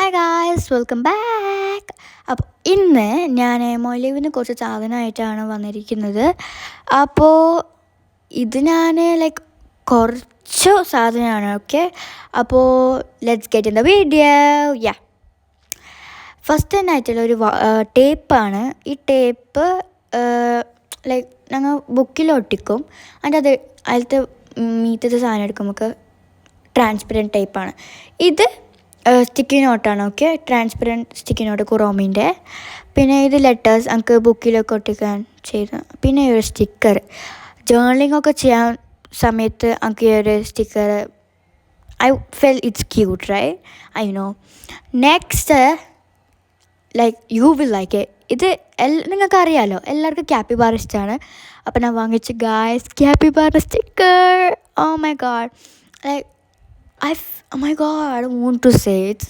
Hi guys, welcome back. അപ്പോൾ ഇന്ന് ഞാൻ മൊലിവിന് കുറച്ച് സാധനമായിട്ടാണ് വന്നിരിക്കുന്നത്. അപ്പോൾ ഇത് ഞാൻ കുറച്ച് സാധനമാണ്. ഓക്കെ, അപ്പോൾ let's get in the video. Yeah, first തന്നെ ആയിട്ടുള്ള ഒരു ടേപ്പാണ്. ഈ ടേപ്പ് ഞങ്ങൾ ബുക്കിൽ ഒട്ടിക്കും. അതിൻ്റെ അതിലത്തെ മീറ്റത്തെ സാധനം എടുക്കുമ്പോൾ ട്രാൻസ്പെറൻറ്റ് ടൈപ്പാണ് ഇത്. സ്റ്റിക്കി നോട്ടാണ്. ഓക്കെ, ട്രാൻസ്പെറൻറ്റ് സ്റ്റിക്കി നോട്ട് കുറോമിൻ്റെ. പിന്നെ ഇത് ലെറ്റേഴ്സ് നമുക്ക് ബുക്കിലൊക്കെ ഒട്ടിക്കാൻ ചെയ്ത. പിന്നെ ഈ ഒരു സ്റ്റിക്കർ ജേർണലിംഗ് ഒക്കെ ചെയ്യാൻ സമയത്ത് നമുക്ക് ഈ ഒരു sticker I feel it's cute, right? I know. Next you will like ഇത് നിങ്ങൾക്ക് അറിയാമല്ലോ, എല്ലാവർക്കും ക്യാപ്പിബാർ ഇഷ്ടമാണ്. അപ്പം ഞാൻ വാങ്ങിച്ചു guys capybara sticker. Oh my god, oh my god, I don't want to say. It's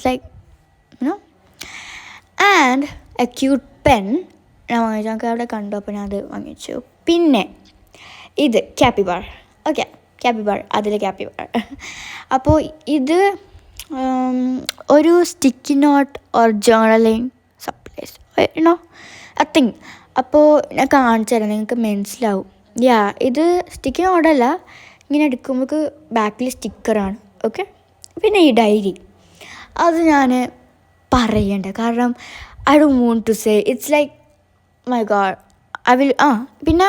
and a cute pen. ഞാൻ വാങ്ങിച്ചു, നമുക്ക് അവിടെ കണ്ടു, അപ്പോൾ ഞാൻ അത് വാങ്ങിച്ചു. പിന്നെ ഇത് ക്യാപ്പിബാർ. ഓക്കെ, ക്യാപ്പിബാർ, അതിൽ ക്യാപ്പിബാർ. അപ്പോൾ ഇത് ഒരു sticky note or journalling supplies I think. അപ്പോൾ ഞാൻ കാണിച്ചു തരാം, നിങ്ങൾക്ക് മനസ്സിലാവും. യാ, ഇത് സ്റ്റിക്കി നോട്ടല്ല, ഇങ്ങനെ എടുക്കുമ്പോൾ ബാക്കിൽ സ്റ്റിക്കറാണ്. ഓക്കെ, പിന്നെ ഈ ഡയറി അത് ഞാൻ പറയണ്ട, കാരണം I don't want to say. It's my god, പിന്നെ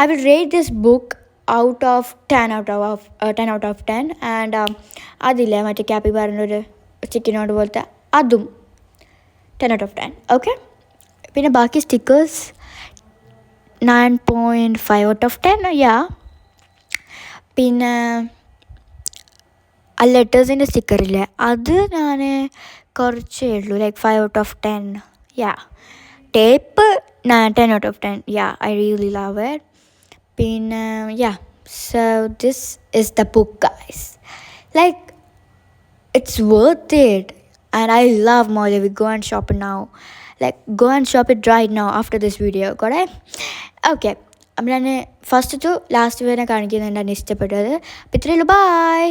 I will rate this book out of 10 out of 10. And അതില്ലേ മറ്റേ ക്യാപ്പിബാറിൻ്റെ ഒരു സ്റ്റിക്കിനോട് പോലത്തെ അതും 10 out of 10. ഓക്കെ, പിന്നെ ബാക്കി സ്റ്റിക്കേഴ്സ് 9.5 out of 10. യാ, പിന്നെ ആ ലെറ്റേഴ്സിൻ്റെ സ്റ്റിക്കറില്ലേ, അത് ഞാൻ കുറച്ചേ ഉള്ളൂ, 5 out of 10. Yeah, tape 10 out of 10. Yeah, I really love it. പിന്നെ yeah, so this is the book guys. It's worth it and I love Molly. Go and shop it now. Go and shop it right now after this video. Got it? Okay, അപ്പം ഞാൻ first to last വരെ കാണിക്കുന്നുണ്ട് ഇഷ്ടപ്പെട്ടത്. അപ്പോൾ ഇത്രയേ ഉള്ളൂ. By.